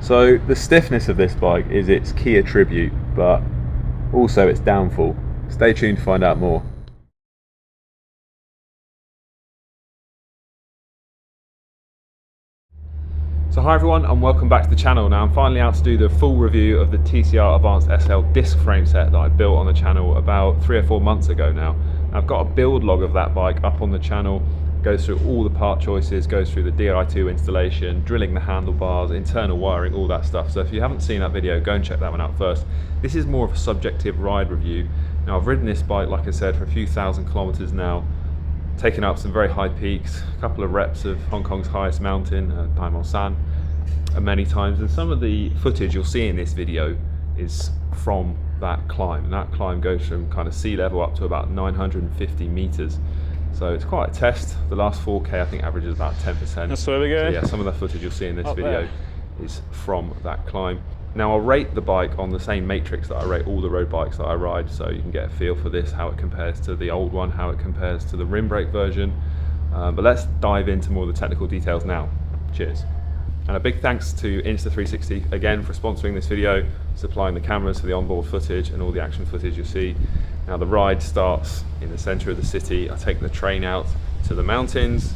So the stiffness of this bike is its key attribute, but also its downfall. Stay tuned to find out more. So hi everyone and welcome back to the channel. Now I'm finally out to do the full review of the TCR Advanced SL disc frame set that I built on the channel about 3 or 4 months ago now. I've got a build log of that bike up on the channel, goes through all the part choices, goes through the Di2 installation, drilling the handlebars, internal wiring, all that stuff. So if you haven't seen that video, go and check that one out first. This is more of a subjective ride review. Now I've ridden this bike, like I said, for a few thousand kilometers now, taken up some very high peaks, a couple of reps of Hong Kong's highest mountain, Paimon San, many times, and some of the footage you'll see in this video is from that climb, and that climb goes from kind of sea level up to about 950 meters. So it's quite a test. The last 4K I think averages about 10%. That's where we go. So yeah, some of the footage you'll see in this video is from that climb. Now I'll rate the bike on the same matrix that I rate all the road bikes that I ride, so you can get a feel for this, how it compares to the old one, how it compares to the rim brake version. But let's dive into more of the technical details now. Cheers. And a big thanks to Insta360 again for sponsoring this video, supplying the cameras for the onboard footage and all the action footage you'll see. Now the ride starts in the centre of the city. I take the train out to the mountains,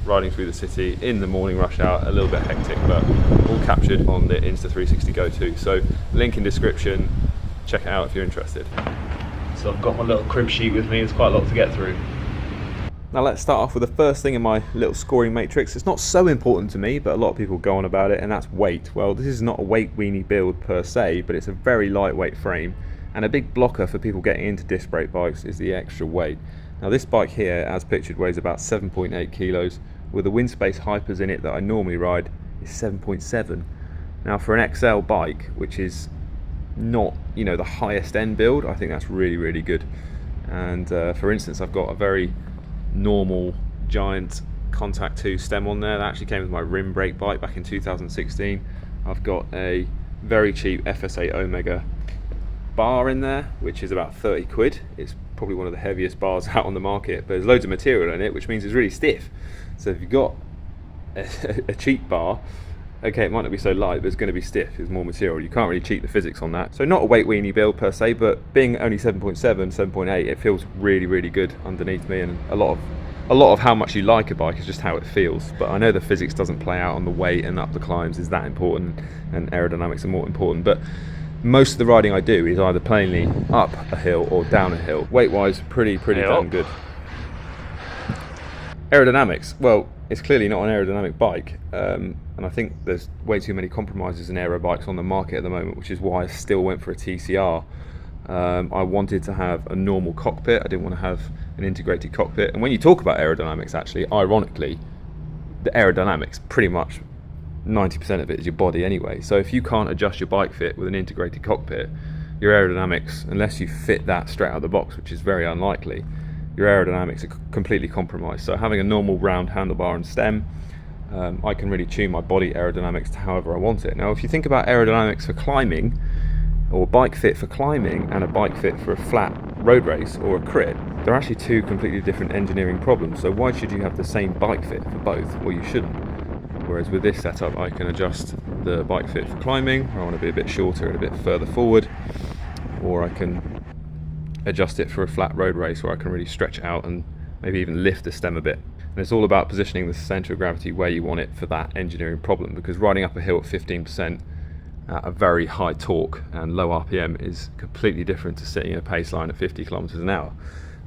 riding through the city in the morning rush hour, a little bit hectic, but all captured on the Insta360 Go2. So link in description, check it out if you're interested. So I've got my little crib sheet with me, there's quite a lot to get through. Now let's start off with the first thing in my little scoring matrix. It's not so important to me, but a lot of people go on about it, and that's weight. Well, this is not a weight weenie build per se, but it's a very lightweight frame, and a big blocker for people getting into disc brake bikes is the extra weight. Now this bike here, as pictured, weighs about 7.8 kilos, with the Windspace Hypers in it that I normally ride is 7.7. Now for an XL bike, which is not, you know, the highest end build, I think that's really, really good. And for instance, I've got a very normal giant Contact 2 stem on there that actually came with my rim brake bike back in 2016. I've got a very cheap FS8 Omega bar in there, which is about 30 quid. It's probably one of the heaviest bars out on the market, but there's loads of material in it, which means it's really stiff. So if you've got a cheap bar, okay, it might not be so light, but it's going to be stiff. There's more material. You can't really cheat the physics on that. So not a weight weenie build per se, but being only 7.7, 7.8, it feels really, really good underneath me. And a lot of how much you like a bike is just how it feels. But I know the physics doesn't play out on the weight, and up the climbs is that important, and aerodynamics are more important. But most of the riding I do is either plainly up a hill or down a hill. Weight-wise, pretty damn good. Aerodynamics, well, it's clearly not an aerodynamic bike, and I think there's way too many compromises in aero bikes on the market at the moment, which is why I still went for a TCR. I wanted to have a normal cockpit. I didn't want to have an integrated cockpit. And when you talk about aerodynamics, actually, ironically, the aerodynamics, pretty much 90% of it is your body anyway. So if you can't adjust your bike fit with an integrated cockpit, your aerodynamics, unless you fit that straight out of the box, which is very unlikely, your aerodynamics are completely compromised. So having a normal round handlebar and stem, I can really tune my body aerodynamics to however I want it. Now if you think about aerodynamics for climbing, or bike fit for climbing, and a bike fit for a flat road race or a crit, they're actually two completely different engineering problems. So why should you have the same bike fit for both? Well, you shouldn't. Whereas with this setup, I can adjust the bike fit for climbing, where I want to be a bit shorter and a bit further forward, or I can adjust it for a flat road race where I can really stretch it out and maybe even lift the stem a bit. And it's all about positioning the centre of gravity where you want it for that engineering problem, because riding up a hill at 15% at a very high torque and low RPM is completely different to sitting in a pace line at 50 kilometers an hour.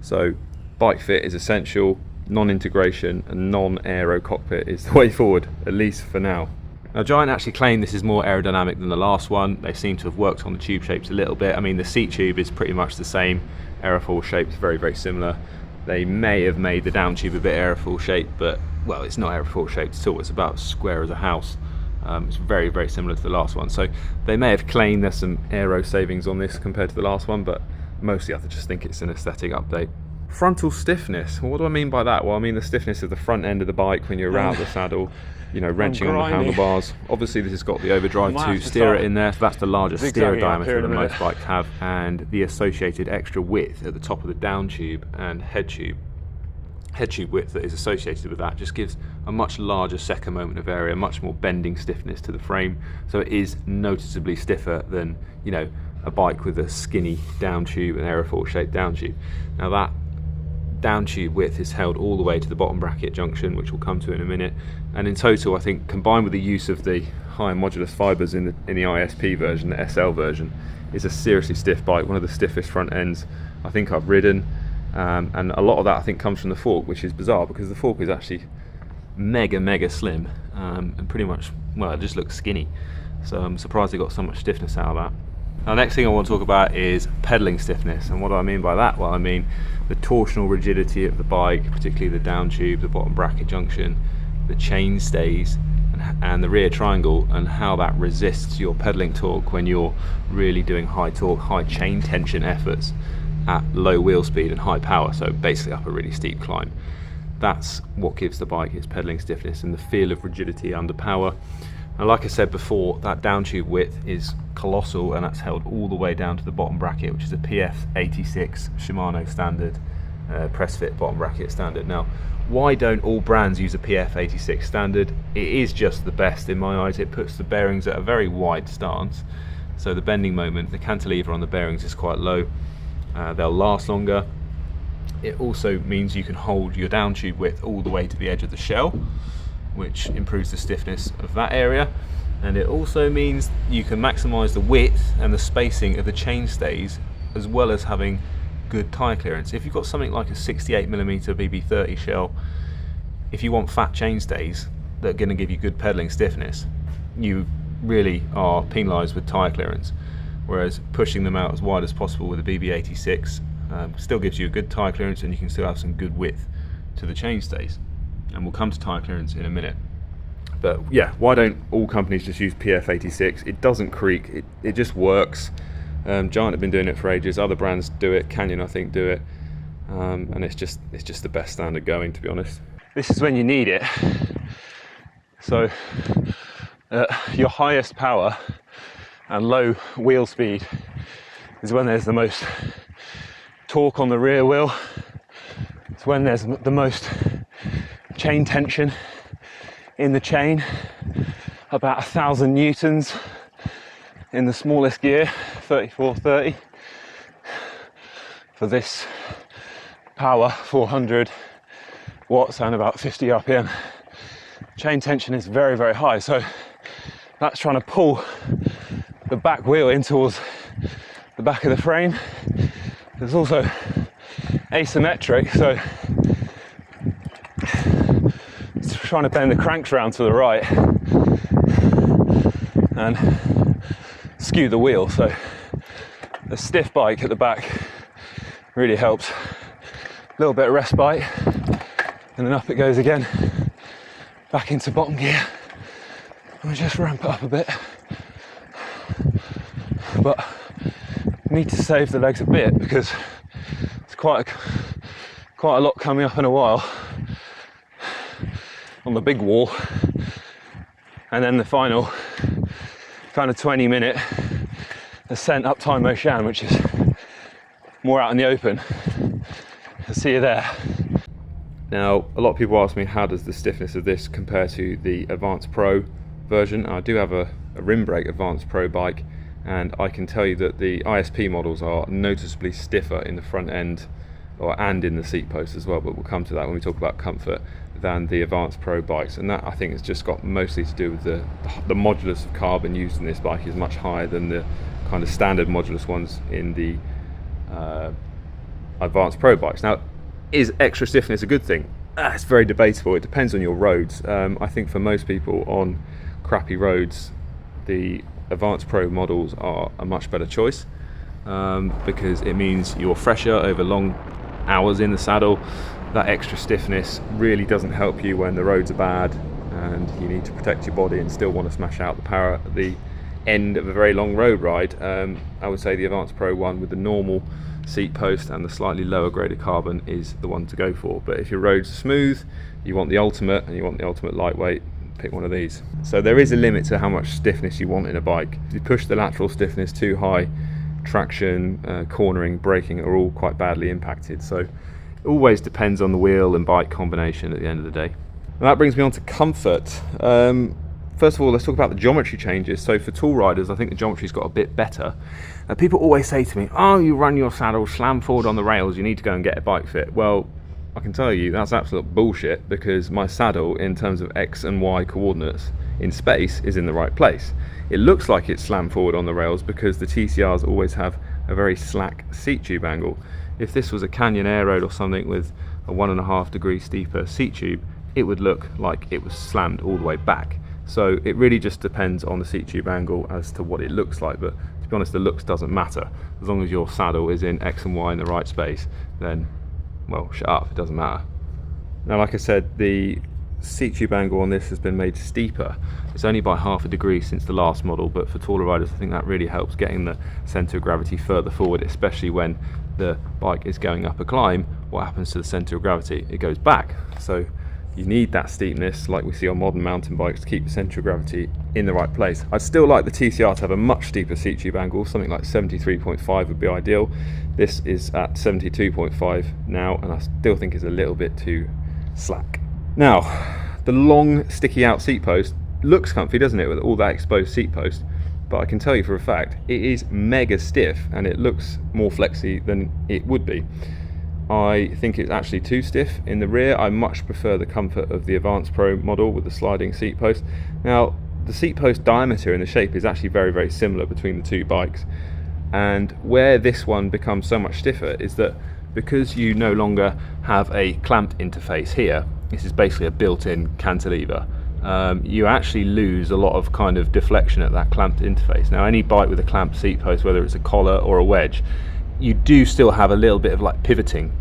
So bike fit is essential. Non-integration and non-aero cockpit is the way forward, at least for now. Now Giant actually claim this is more aerodynamic than the last one. They seem to have worked on the tube shapes a little bit. I mean, the seat tube is pretty much the same. Aerofoil shape's very, very similar. They may have made the down tube a bit aerofoil shaped, but well, it's not aerofoil shaped at all. It's about square as a house. It's very, very similar to the last one. So they may have claimed there's some aero savings on this compared to the last one, but mostly I just think it's an aesthetic update. Frontal stiffness. Well, what do I mean by that? Well, I mean the stiffness of the front end of the bike when you're out the saddle, you know, wrenching on the handlebars. Obviously this has got the overdrive to steer it in there, so that's the largest steer diameter that most bikes have, and the associated extra width at the top of the down tube and head tube head tube width that is associated with that just gives a much larger second moment of area, much more bending stiffness to the frame, so it is noticeably stiffer than, you know, a bike with a skinny down tube, an aerofoil shaped down tube. Now that down tube width is held all the way to the bottom bracket junction, which we'll come to in a minute, and in total I think, combined with the use of the higher modulus fibres in the ISP version, the SL version, is a seriously stiff bike, one of the stiffest front ends I think I've ridden. And a lot of that I think comes from the fork, which is bizarre because the fork is actually mega slim, and pretty much, well, it just looks skinny, so I'm surprised it got so much stiffness out of that. Now, next thing I want to talk about is pedaling stiffness, and what do I mean by that? Well, I mean the torsional rigidity of the bike, particularly the down tube, the bottom bracket junction, the chain stays and the rear triangle, and how that resists your pedaling torque when you're really doing high torque, high chain tension efforts at low wheel speed and high power, so basically up a really steep climb. That's what gives the bike its pedaling stiffness and the feel of rigidity under power. And like I said before, that down tube width is colossal, and that's held all the way down to the bottom bracket, which is a PF86 Shimano standard press fit bottom bracket standard. Now, why don't all brands use a PF86 standard? It is just the best in my eyes. It puts the bearings at a very wide stance, so the bending moment, the cantilever on the bearings is quite low. They'll last longer. It also means you can hold your down tube width all the way to the edge of the shell, which improves the stiffness of that area, and it also means you can maximize the width and the spacing of the chain stays, as well as having good tire clearance. If you've got something like a 68mm BB30 shell, if you want fat chain stays that are going to give you good pedaling stiffness, you really are penalized with tire clearance. Whereas pushing them out as wide as possible with a BB86 still gives you a good tyre clearance, and you can still have some good width to the chain stays. And we'll come to tyre clearance in a minute. But yeah, why don't all companies just use PF86? It doesn't creak, it just works. Giant have been doing it for ages, other brands do it, Canyon I think do it, and it's just the best standard going, to be honest. This is when you need it. So your highest power and low wheel speed is when there's the most torque on the rear wheel. It's when there's the most chain tension in the chain, about 1,000 newtons in the smallest gear, 3430. For this power, 400 watts and about 50 RPM. Chain tension is very high, so that's trying to pull the back wheel in towards the back of the frame. There's also asymmetric, so it's trying to bend the cranks around to the right and skew the wheel, so the stiff bike at the back really helps. A little bit of respite and then up it goes again, back into bottom gear, and we just ramp it up a bit. But need to save the legs a bit because it's quite a lot coming up in a while on the big wall, and then the final kind of 20-minute ascent up Tai Mo Shan, which is more out in the open. I'll see you there. Now, a lot of people ask me, how does the stiffness of this compare to the Advanced Pro version? I do have a rim brake Advanced Pro bike, and I can tell you that the ISP models are noticeably stiffer in the front end and in the seat post as well, but we'll come to that when we talk about comfort, than the Advanced Pro bikes. And that, I think, has just got mostly to do with the modulus of carbon used in this bike is much higher than the kind of standard modulus ones in the Advanced Pro bikes. Now, is extra stiffness a good thing? It's very debatable. It depends on your roads. I think for most people on crappy roads, the Advanced Pro models are a much better choice, because it means you're fresher over long hours in the saddle. That extra stiffness really doesn't help you when the roads are bad and you need to protect your body and still want to smash out the power at the end of a very long road ride. I would say the Advanced Pro one with the normal seat post and the slightly lower graded carbon is the one to go for. But if your roads are smooth, you want the ultimate, and you want the ultimate lightweight, pick one of these. So there is a limit to how much stiffness you want in a bike. If you push the lateral stiffness too high, traction, cornering, braking are all quite badly impacted. So always depends on the wheel and bike combination at the end of the day. And that brings me on to comfort. First of all, let's talk about the geometry changes. So for tall riders, I think the geometry's got a bit better. People always say to me, oh, you run your saddle slam forward on the rails, you need to go and get a bike fit. Well, I can tell you that's absolute bullshit, because my saddle in terms of X and Y coordinates in space is in the right place. It looks like it's slammed forward on the rails because the TCRs always have a very slack seat tube angle. If this was a Canyon Air Road or something with a 1.5 degree steeper seat tube, it would look like it was slammed all the way back. So it really just depends on the seat tube angle as to what it looks like, but to be honest, the looks doesn't matter. As long as your saddle is in X and Y in the right space, then, well, shut up, it doesn't matter. Now, like I said, the seat tube angle on this has been made steeper. It's only by 0.5 degree since the last model, but for taller riders, I think that really helps getting the centre of gravity further forward, especially when the bike is going up a climb. What happens to the centre of gravity? It goes back. So you need that steepness, like we see on modern mountain bikes, to keep the centre of gravity in the right place. I'd still like the TCR to have a much steeper seat tube angle, something like 73.5 would be ideal. This is at 72.5 now, and I still think it's a little bit too slack. Now, the long sticky out seat post looks comfy, doesn't it, with all that exposed seat post, but I can tell you for a fact it is mega stiff and it looks more flexy than it would be. I think it's actually too stiff in the rear. I much prefer the comfort of the Advanced Pro model with the sliding seat post. Now, the seat post diameter and the shape is actually very, very similar between the two bikes, and where this one becomes so much stiffer is that because you no longer have a clamped interface here, this is basically a built-in cantilever, you actually lose a lot of kind of deflection at that clamped interface. Now, any bike with a clamped seat post, whether it's a collar or a wedge, you do still have a little bit of like pivoting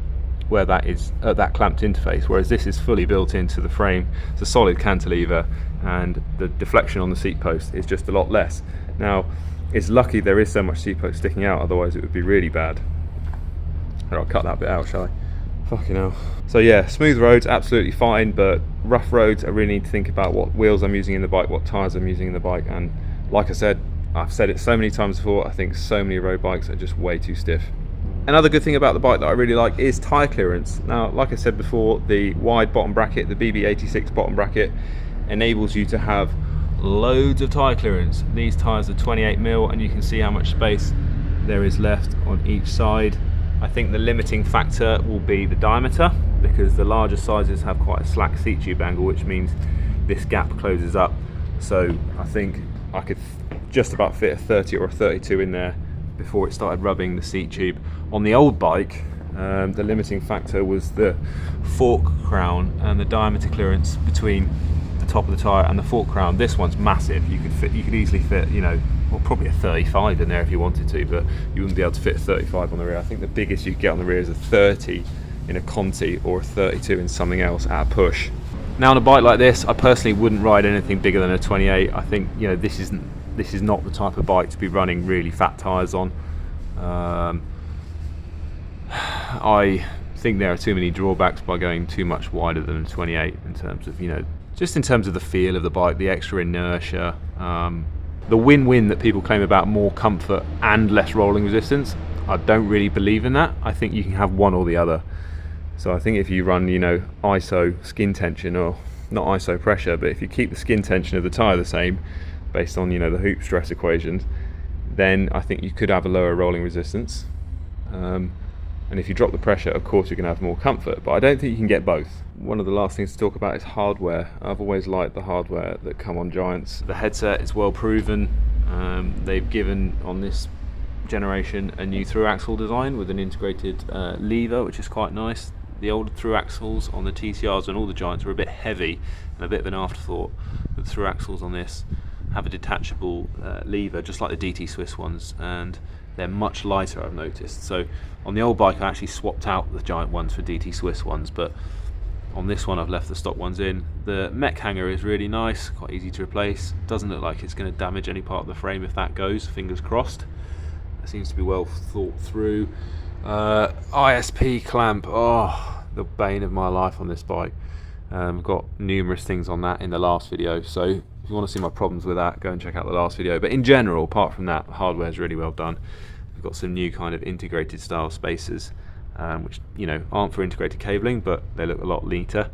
where that is at that clamped interface, whereas this is fully built into the frame. It's a solid cantilever and the deflection on the seat post is just a lot less. Now, it's lucky there is so much seat post sticking out, otherwise it would be really bad. Here, I'll cut that bit out, shall I? Fucking hell. So yeah, smooth roads absolutely fine, but rough roads I really need to think about what wheels I'm using in the bike, what tyres I'm using in the bike, and like I said, I've said it so many times before, I think so many road bikes are just way too stiff. Another good thing about the bike that I really like is tyre clearance. Now, like I said before, the wide bottom bracket, the BB86 bottom bracket, enables you to have loads of tyre clearance. These tyres are 28mm and you can see how much space there is left on each side. I think the limiting factor will be the diameter, because the larger sizes have quite a slack seat tube angle, which means this gap closes up. So I think I could just about fit a 30 or a 32 in there before it started rubbing the seat tube. On the old bike, the limiting factor was the fork crown and the diameter clearance between the top of the tyre and the fork crown. This one's massive. You could easily fit, you know, well, probably a 35 in there if you wanted to, but you wouldn't be able to fit a 35 on the rear. I think the biggest you could get on the rear is a 30 in a Conti or a 32 in something else at a push. Now, on a bike like this, I personally wouldn't ride anything bigger than a 28. I think, you know, this is not the type of bike to be running really fat tyres on. I think there are too many drawbacks by going too much wider than a 28 in terms of, you know, just in terms of the feel of the bike, the extra inertia, the win-win that people claim about more comfort and less rolling resistance. I don't really believe in that. I think you can have one or the other. So I think if you run, you know, ISO skin tension, or not ISO pressure, but if you keep the skin tension of the tyre the same based on, you know, the hoop stress equations, then I think you could have a lower rolling resistance. And if you drop the pressure, of course you can have more comfort, but I don't think you can get both. One of the last things to talk about is hardware. I've always liked the hardware that come on Giants. The headset is well proven. They've given, on this generation, a new through axle design with an integrated lever, which is quite nice. The older through axles on the TCRs and all the Giants were a bit heavy and a bit of an afterthought. The through axles on this have a detachable lever, just like the DT Swiss ones, and they're much lighter, I've noticed. So on the old bike I actually swapped out the Giant ones for DT Swiss ones, but on this one I've left the stock ones in. The mech hanger is really nice, quite easy to replace. Doesn't look like it's going to damage any part of the frame if that goes, fingers crossed. It seems to be well thought through. ISP clamp, oh, the bane of my life on this bike. I've got numerous things on that in the last video, so if you want to see my problems with that, go and check out the last video. But in general, apart from that, the hardware is really well done. We've got some new kind of integrated style spacers which, you know, aren't for integrated cabling, but they look a lot neater.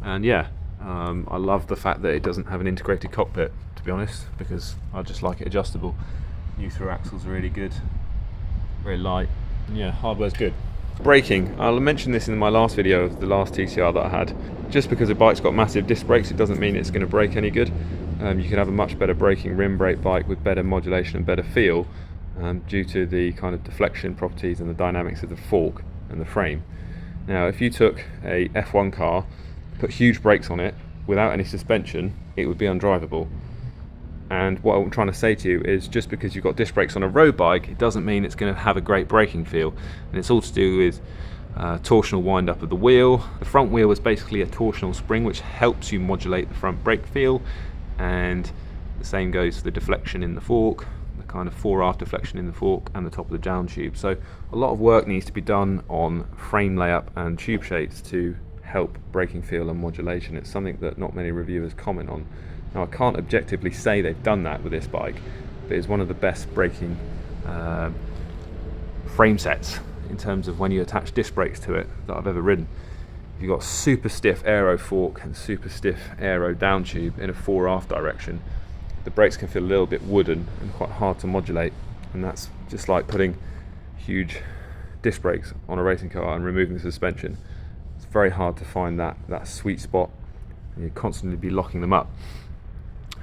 And yeah, I love the fact that it doesn't have an integrated cockpit, to be honest, because I just like it adjustable. New through axles are really good, very light, and yeah, hardware's good. Braking, I'll mention this in my last video of the last TCR that I had. Just because a bike's got massive disc brakes, it doesn't mean it's going to brake any good. You can have a much better braking rim brake bike with better modulation and better feel, due to the kind of deflection properties and the dynamics of the fork and the frame. Now, if you took a F1 car, put huge brakes on it without any suspension, it would be undrivable. And what I'm trying to say to you is, just because you've got disc brakes on a road bike, it doesn't mean it's going to have a great braking feel. And it's all to do with torsional wind up of the wheel. The front wheel is basically a torsional spring which helps you modulate the front brake feel, and the same goes for the deflection in the fork, the kind of fore-aft deflection in the fork and the top of the down tube. So a lot of work needs to be done on frame layup and tube shapes to help braking feel and modulation. It's something that not many reviewers comment on. Now, I can't objectively say they've done that with this bike, but it's one of the best braking frame sets in terms of when you attach disc brakes to it that I've ever ridden. If you've got super stiff aero fork and super stiff aero down tube in a fore-aft direction, the brakes can feel a little bit wooden and quite hard to modulate, and that's just like putting huge disc brakes on a racing car and removing the suspension. It's very hard to find that sweet spot, and you constantly be locking them up.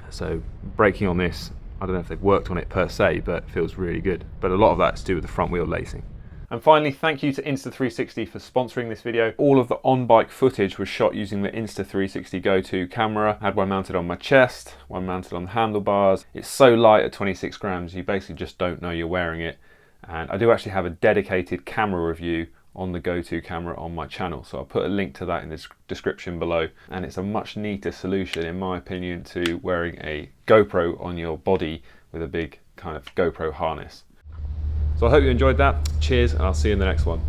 So braking on this, I don't know if they've worked on it per se, but it feels really good. But a lot of that's to do with the front wheel lacing. And finally, thank you to Insta360 for sponsoring this video. All of the on-bike footage was shot using the Insta360 Go2 camera. I had one mounted on my chest, one mounted on the handlebars. It's so light at 26 grams, you basically just don't know you're wearing it. And I do actually have a dedicated camera review on the Go2 camera on my channel, so I'll put a link to that in the description below. And it's a much neater solution, in my opinion, to wearing a GoPro on your body with a big kind of GoPro harness. So I hope you enjoyed that. Cheers, and I'll see you in the next one.